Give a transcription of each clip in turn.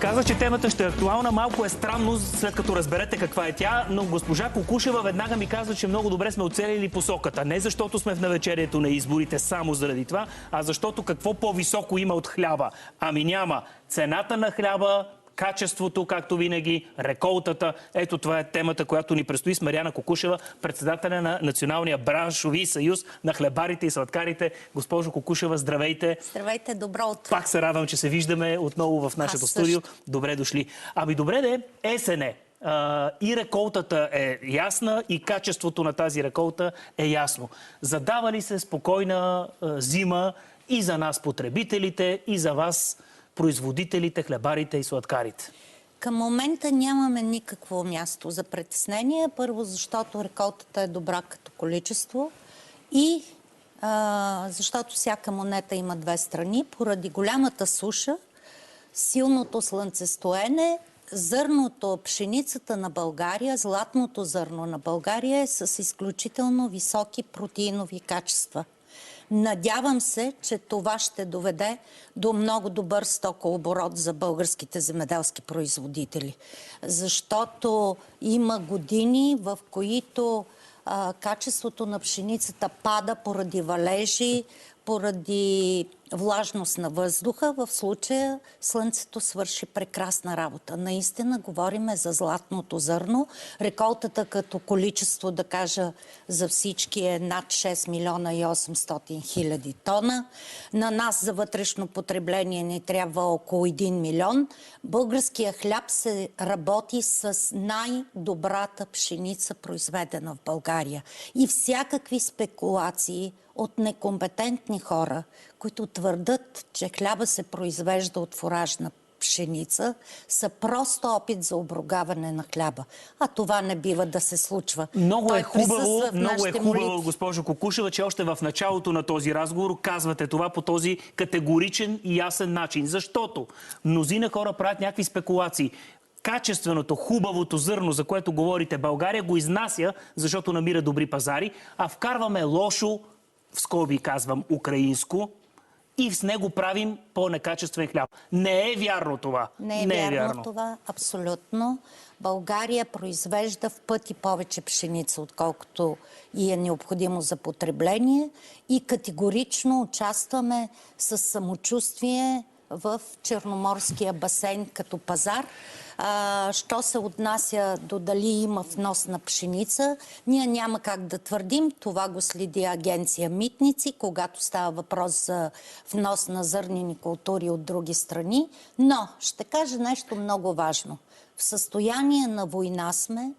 Каза, че темата ще е актуална. Малко е странно, след като разберете каква е тя, но госпожа Кукушева веднага ми казва, че много добре сме оцелили посоката. Не защото сме в навечерието на изборите само заради това, а защото какво по-високо има от хляба? Ами няма. Цената на хляба, качеството, както винаги, реколтата. Ето това е темата, която ни предстои с Мариана Кукушева, председателя на Националния браншови съюз на хлебарите и сладкарите. Госпожо Кукушева, здравейте! Здравейте, добро утро! Пак се радвам, че се виждаме отново в нашето студио. Добре дошли. Ами добре де, есен е. И реколтата е ясна, и качеството на тази реколта е ясно. Задава ли се спокойна зима и за нас потребителите, и за вас производителите, хлебарите и сладкарите? Към момента нямаме никакво място за притеснение. Първо, защото реколтата е добра като количество и защото всяка монета има две страни. Поради голямата суша, силното слънцестоене, зърното, пшеницата на България, златното зърно на България е с изключително високи протеинови качества. Надявам се, че това ще доведе до много добър стокооборот за българските земеделски производители. Защото има години, в които качеството на пшеницата пада поради валежи, поради влажност на въздуха. В случая слънцето свърши прекрасна работа. Наистина говориме за златното зърно. Реколтата като количество, да кажа, за всички е над 6 милиона и 800 хиляди тона. На нас за вътрешно потребление ни трябва около 1 милион. Българския хляб се работи с най-добрата пшеница, произведена в България. И всякакви спекулации от некомпетентни хора, които твърдят, че хляба се произвежда от фуражна пшеница, са просто опит за обругаване на хляба. А това не бива да се случва. Много е хубаво, госпожо Кукушева, че още в началото на този разговор казвате това по този категоричен и ясен начин. Защото мнозина хора правят някакви спекулации. Качественото, хубавото зърно, за което говорите, България го изнася, защото намира добри пазари, а вкарваме лошо, в скоби казвам, украинско, и с него правим по-некачествен хляб. Не е вярно това. Не е вярно това, абсолютно. България произвежда в пъти повече пшеница, отколкото и е необходимо за потребление, и категорично участваме с самочувствие в Черноморския басейн като пазар. Що се отнася до дали има внос на пшеница, ние няма как да твърдим. Това го следи агенция Митници, когато става въпрос за внос на зърнени култури от други страни. Но ще кажа нещо много важно. В състояние на война сме,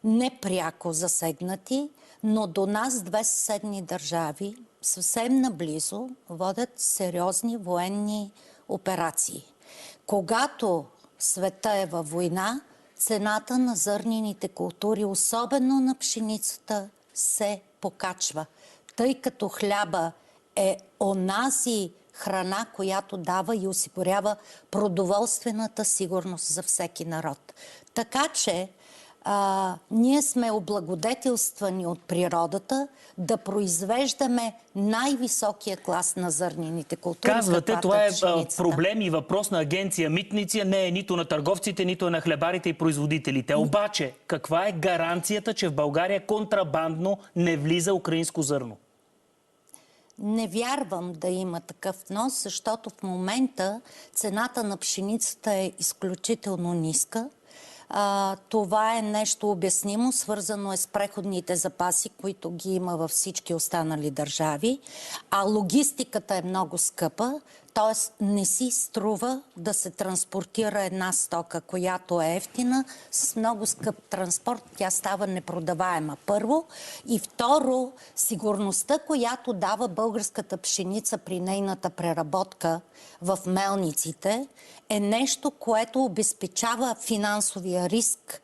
непряко засегнати, но до нас две съседни държави съвсем наблизо водят сериозни военни операции. Когато света е във война, цената на зърнените култури, особено на пшеницата, се покачва. Тъй като хляба е онази храна, която дава и осигурява продоволствената сигурност за всеки народ. Така че ние сме облагодетелствани от природата да произвеждаме най-високия клас на зърнените култури. Казвате, това е проблем и въпрос на агенция Митници, не е нито на търговците, нито на хлебарите и производителите. Обаче, каква е гаранцията, че в България контрабандно не влиза украинско зърно? Не вярвам да има такъв внос, защото в момента цената на пшеницата е изключително ниска. Това е нещо обяснимо, свързано е с преходните запаси, които ги има във всички останали държави, а логистиката е много скъпа, т.е. не си струва да се транспортира една стока, която е ефтина, с много скъп транспорт, тя става непродаваема, първо. И второ, сигурността, която дава българската пшеница при нейната преработка в мелниците, е нещо, което обезпечава финансовия риск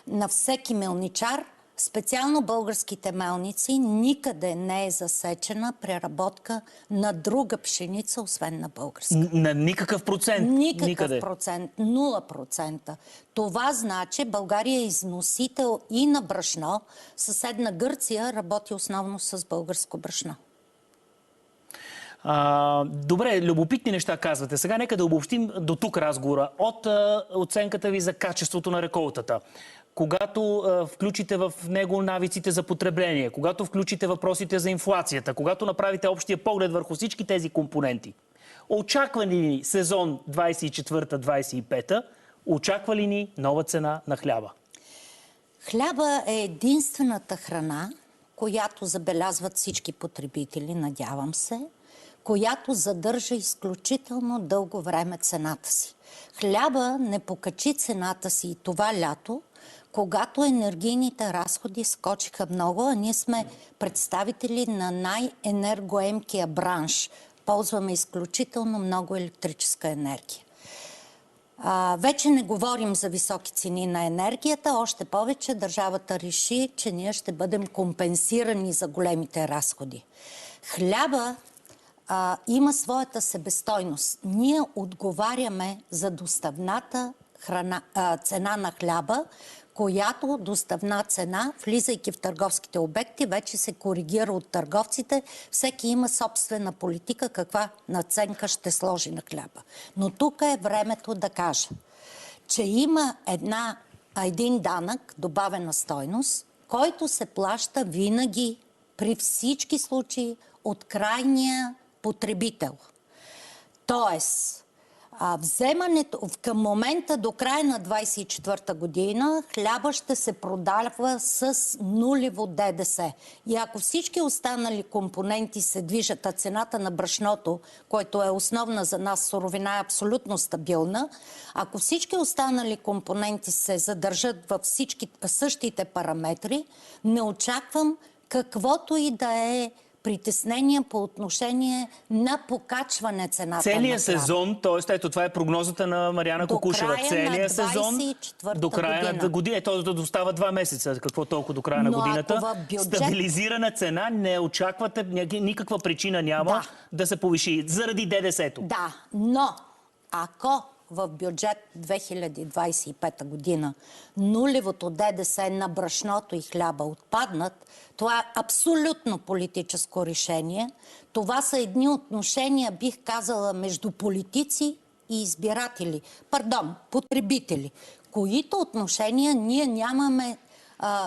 на всеки мелничар. Специално българските мелници никъде не е засечена преработка на друга пшеница, освен на българска. На никакъв процент? Никакъв процент. 0%. Това значи България е износител и на брашно. Съседна Гърция работи основно с българско брашно. Добре, любопитни неща казвате. Сега нека да обобщим до тук разговора. От оценката ви за качеството на реколтата, когато включите в него навиците за потребление, когато включите въпросите за инфлацията, когато направите общия поглед върху всички тези компоненти, очаква ли ни сезон 24-25, очаква ли ни нова цена на хляба? Хляба е единствената храна, която забелязват всички потребители, надявам се, която задържа изключително дълго време цената си. Хляба не покачи цената си и това лято, когато енергийните разходи скочиха много, а ние сме представители на най-енергоемкия бранш. Ползваме изключително много електрическа енергия. Вече не говорим за високи цени на енергията, още повече държавата реши, че ние ще бъдем компенсирани за големите разходи. Хляба има своята себестойност. Ние отговаряме за доставната цена на хляба, която доставна цена, влизайки в търговските обекти, вече се коригира от търговците. Всеки има собствена политика, каква надценка ще сложи на хляба. Но тук е времето да кажа, че има един данък, добавена стойност, който се плаща винаги, при всички случаи, от крайния потребител. Тоест, вземането към момента до края на 24-та година хляба ще се продава с нулево ДДС. И ако всички останали компоненти се движат, а цената на брашното, което е основна за нас суровина, е абсолютно стабилна, ако всички останали компоненти се задържат във същите параметри, не очаквам каквото и да е притеснения по отношение на покачване цената на целият сезон, т.е. ето това е прогнозата на Мариана Кукушева. Целият сезон до края на година. Ето да остава 2 месеца. Какво толкова до края на годината? Стабилизирана цена, не очаквате, никаква причина няма да се повиши заради ДДС-то. Да, но ако в бюджет 2025 година нулевото ДДС на брашното и хляба отпаднат, това е абсолютно политическо решение. Това са едни отношения, бих казала, между политици и избиратели. Потребители. Които отношения ние нямаме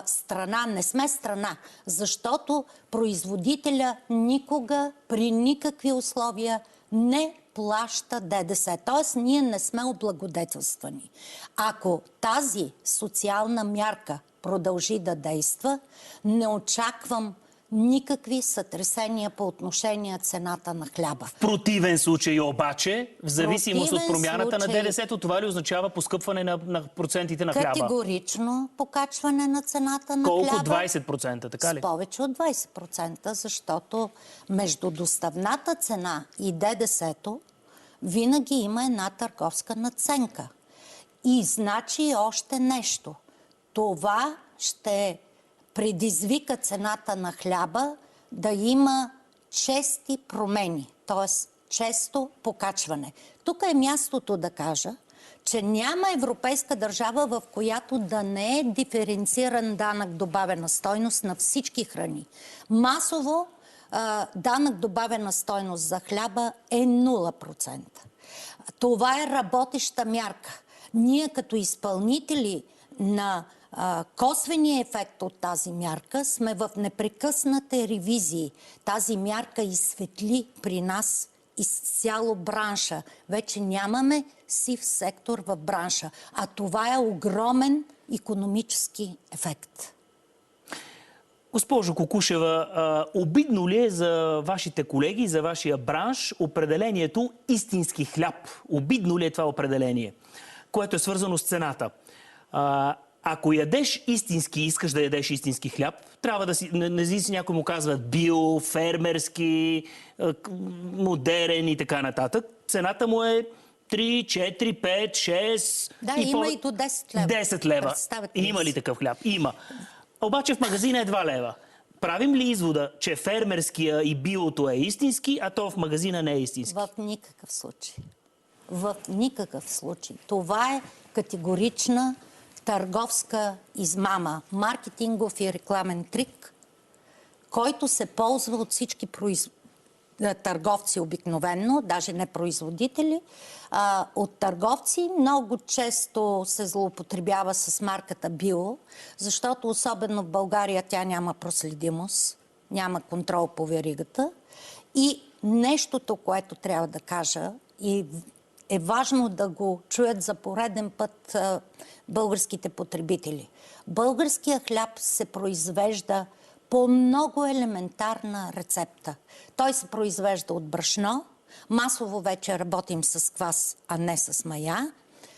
страна, не сме страна, защото производителя никога, при никакви условия не плаща ДДС. Т.е. ние не сме облагодетелствани. Ако тази социална мярка продължи да действа, не очаквам никакви сътресения по отношение цената на хляба. В противен случай обаче, в зависимост от промяната на ДДС-то, това ли означава поскъпване на процентите на хляба? Категорично покачване на цената на колко? хляба. 20%, така ли? С повече от 20%, защото между доставната цена и ДДС-то винаги има една търговска надценка. И значи още нещо. Това ще предизвика цената на хляба да има чести промени, т.е. често покачване. Тук е мястото да кажа, че няма европейска държава, в която да не е диференциран данък добавена стойност на всички храни. Масово данък добавена стойност за хляба е 0%. Това е работеща мярка. Ние като изпълнители на косвения ефект от тази мярка сме в непрекъснати ревизии. Тази мярка изсветли при нас изцяло бранша. Вече нямаме сив сектор в бранша, а това е огромен икономически ефект. Госпожо Кукушева, обидно ли е за вашите колеги, за вашия бранш определението истински хляб? Обидно ли е това определение, което е свързано с цената? Ако ядеш истински, искаш да ядеш истински хляб, трябва да си, независимо някой му казва био, фермерски, модерен и така нататък. Цената му е 3, 4, 5, 6... Да, има и до 10 лева. 10 лева. Има ли такъв хляб? Има. Обаче в магазина е 2 лева. Правим ли извода, че фермерския и биото е истински, а то в магазина не е истински? В никакъв случай. В никакъв случай. Това е категорична търговска измама, маркетингов и рекламен трик, който се ползва от всички търговци обикновенно, даже не производители, от търговци. Много често се злоупотребява с марката Био, защото особено в България тя няма проследимост, няма контрол по веригата. И нещото, което трябва да кажа, и е важно да го чуят за пореден път българските потребители. Българският хляб се произвежда по много елементарна рецепта. Той се произвежда от брашно. Масово вече работим с квас, а не с мая.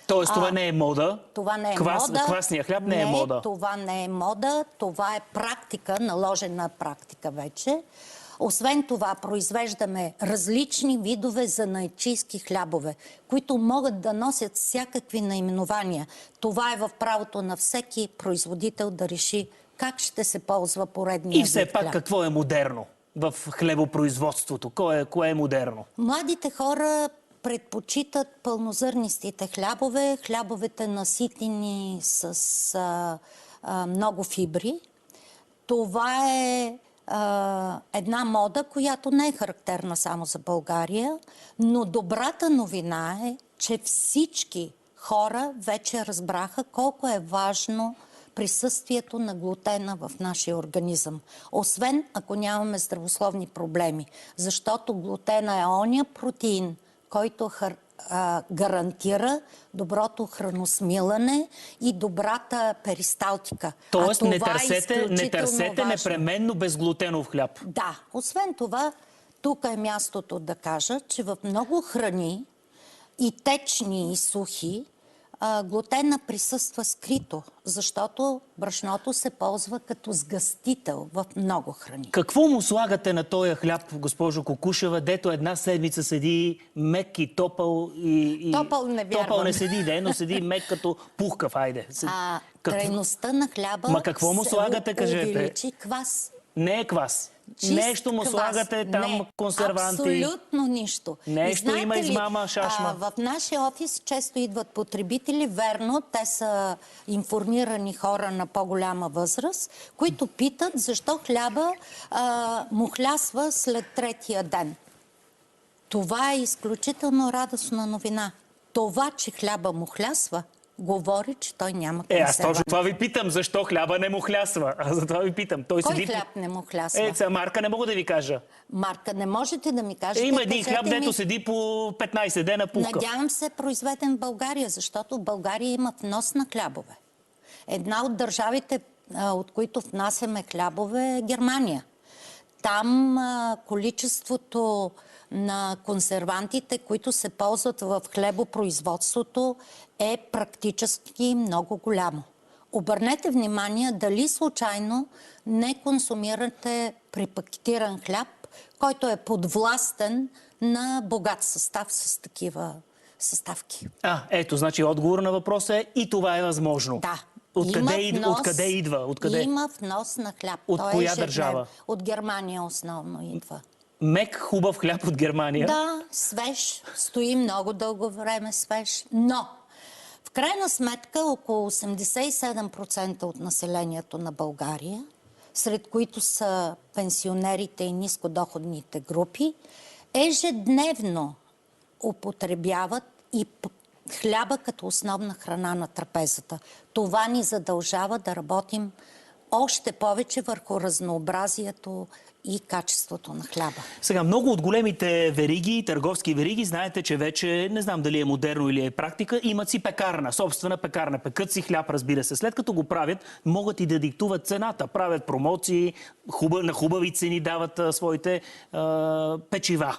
Тоест това не е мода. Това не е мода. Квасния хляб не е мода. Това не е мода. Това е практика, наложена практика вече. Освен това, произвеждаме различни видове занаятчийски хлябове, които могат да носят всякакви наименования. Това е в правото на всеки производител да реши как ще се ползва поредния И все вид пак хляб. какво е модерно в хлебопроизводството? Кое е модерно? Младите хора предпочитат пълнозърнистите хлябове, хлябовете наситени с много фибри. Това е една мода, която не е характерна само за България, но добрата новина е, че всички хора вече разбраха колко е важно присъствието на глутена в нашия организъм. Освен ако нямаме здравословни проблеми. Защото глутена е ония протеин, който гарантира доброто храносмилане и добрата перисталтика. Тоест не търсете непременно безглутенов хляб. Да. Освен това, тук е мястото да кажа, че в много храни и течни, и сухи, глутена присъства скрито, защото брашното се ползва като сгъстител в много храни. Какво му слагате на този хляб, госпожо Кукушева, дето една седмица седи мек и топъл и... Топъл не вярвам. Топъл не седи, но седи мек като пухкав, айде. Трайността на хляба Ма какво му слагате, кажете? увеличи квас. Не е квас. Чист Нещо му квас. слагате там, не, консерванти. Абсолютно нищо. Нещо има измама, шашма. В нашия офис често идват потребители, верно, те са информирани хора на по-голяма възраст, които питат защо хляба му хлясва след третия ден. Това е изключително радостна новина. Това, че хляба му хлясва, говори, че той няма консерванти. Аз точно това ви питам. Защо хляба не му хлясва? Аз за това ви питам. Той Кой седи... хляб не му хлясва? Марка не мога да ви кажа. Марка не можете да ми кажете. Има един хляб, дето седи по 15 дена пухкав. Надявам се произведен в България, защото в България има внос на хлябове. Една от държавите, от които внасяме хлябове, е Германия. Там количеството на консервантите, които се ползват в хлебопроизводството, е практически много голямо. Обърнете внимание дали случайно не консумирате препакетиран хляб, който е подвластен на богат състав с такива съставки. Ето, значи отговор на въпроса е и това е възможно. Да. Откъде идва? Откъде? Има внос на хляб. От коя държава? От Германия основно идва. Мек, хубав хляб от Германия? Да, свеж. Стои много дълго време свеж. Но, в крайна сметка, около 87% от населението на България, сред които са пенсионерите и нискодоходните групи, ежедневно употребяват и хляба като основна храна на трапезата. Това ни задължава да работим още повече върху разнообразието и качеството на хляба. Сега, много от големите вериги, търговски вериги, знаете, че вече, не знам дали е модерно или е практика, имат си пекарна, собствена пекарна. Пекат си хляб, разбира се. След като го правят, могат и да диктуват цената. Правят промоции, на хубави цени дават своите печива.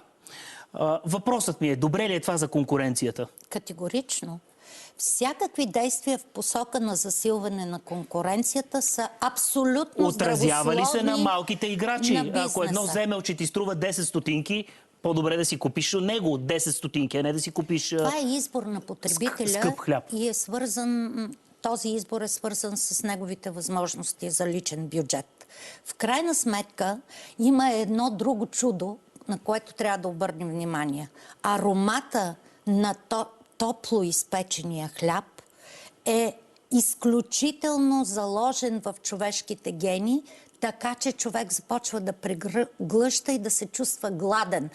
Въпросът ми е, добре ли е това за конкуренцията? Категорично. Всякакви действия в посока на засилване на конкуренцията са абсолютно здравословни. Отразява ли се на малките играчи? На Ако едно земелче ти струва 10 стотинки, по-добре да си купиш от него от 10 стотинки, а не да си купиш това е избор на потребителя скъп хляб. И е свързан, този избор е свързан с неговите възможности за личен бюджет. В крайна сметка има едно друго чудо, на което трябва да обърнем внимание. Аромата на топло изпечения хляб е изключително заложен в човешките гени, така че човек започва да преглъща и да се чувства гладен.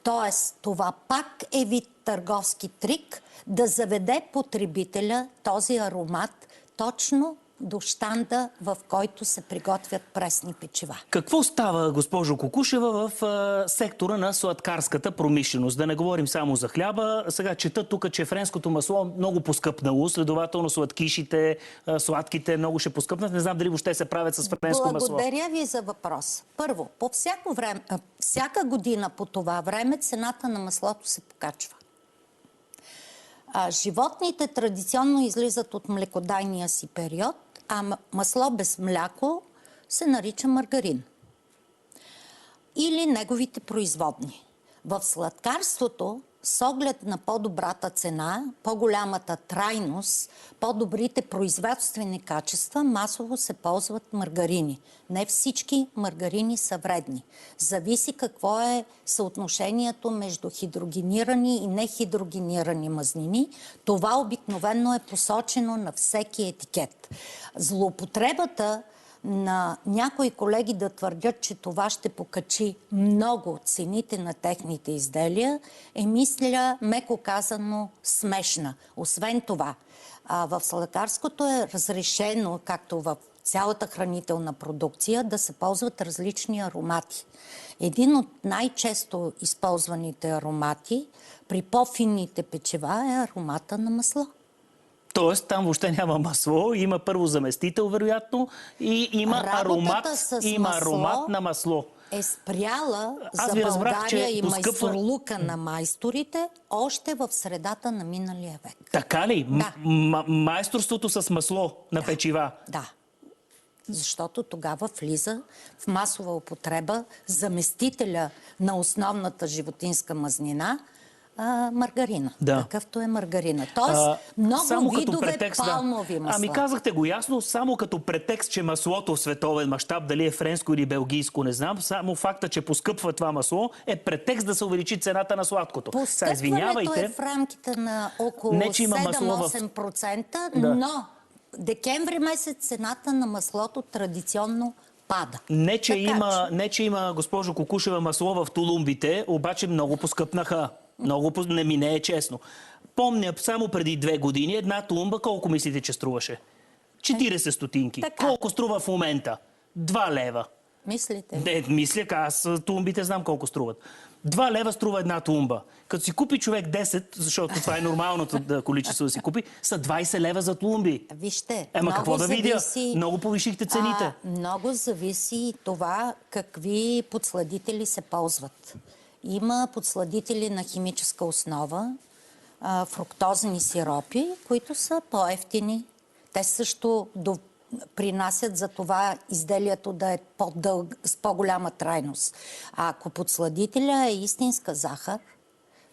Тоест, това пак е вид търговски трик да заведе потребителя този аромат точно до щанда, в който се приготвят пресни печива. Какво става, госпожо Кукушева, в сектора на сладкарската промишленост? Да не говорим само за хляба. Сега чета тук, че френското масло много поскъпнало, следователно сладкишите, сладките много ще поскъпнат. Не знам дали въобще се правят с френско масло. Благодаря ви за въпрос. Първо, по всяка година по това време цената на маслото се покачва. Животните традиционно излизат от млекодайния си период, а масло без мляко се нарича маргарин. Или неговите производни. В сладкарството, с оглед на по-добрата цена, по-голямата трайност, по-добрите производствени качества, масово се ползват маргарини. Не всички маргарини са вредни. Зависи какво е съотношението между хидрогенирани и нехидрогенирани мазнини. Това обикновено е посочено на всеки етикет. Злоупотребата на някои колеги да твърдят, че това ще покачи много цените на техните изделия, е, мисля, меко казано, смешна. Освен това, в сладкарското е разрешено, както в цялата хранителна продукция, да се ползват различни аромати. Един от най-често използваните аромати при по-финните печива е аромата на масло. Тоест, там въобще няма масло, има първо заместител, вероятно, и има аромат на масло. Е спряла за България и майсторлука на майсторите още в средата на миналия век. Така ли? Да. Майсторството с масло на печива? Да. Защото тогава влиза в масова употреба заместителя на основната животинска мазнина, маргарина. Да. Какъвто е маргарина. Тоест, много видове палмови масла. Ами казахте го ясно, само като претекст, че маслото в световен мащаб, дали е френско или белгийско, не знам, само факта, че поскъпва това масло, е претекст да се увеличи цената на сладкото. Поскъпването е в рамките на около 7-8%, но декември месец цената на маслото традиционно пада. Не, че има, госпожо Кукушева, масло в тулумбите, обаче много поскъпнаха. Не ми не е честно. Помня, само преди 2 години една тулумба, колко мислите, че струваше? 40 стотинки. Така. Колко струва в момента? 2 лева. Мислите? Не, мисля, аз тулумбите знам колко струват. 2 лева струва една тулумба. Като си купи човек 10, защото това е нормалното количество да си купи, са 20 лева за тулумби. Вижте, какво да видя? Много повишихте цените. Много зависи и това какви подсладители се ползват. Има подсладители на химическа основа, фруктозни сиропи, които са по-евтини. Те също принасят за това изделието да е с по-голяма трайност. А ако подсладителя е истинска захар,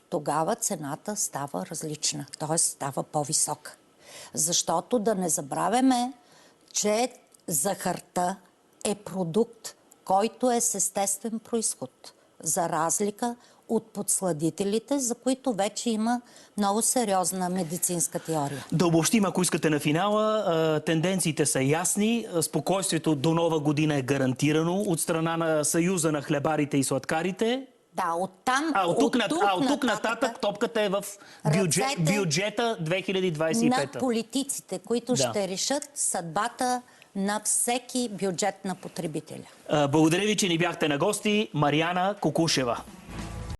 тогава цената става различна, т.е. става по-висока. Защото да не забравяме, че захарта е продукт, който е с естествен произход, за разлика от подсладителите, за които вече има много сериозна медицинска теория. Да обобщим, ако искате на финала, тенденциите са ясни, спокойствието до Нова година е гарантирано от страна на Съюза на хлебарите и сладкарите. Да, оттам... От тук нататък топката е в бюджета 2025. На политиците, които ще решат съдбата на всеки бюджет на потребителя. Благодаря ви, че ни бяхте на гости. Мариана Кукушева.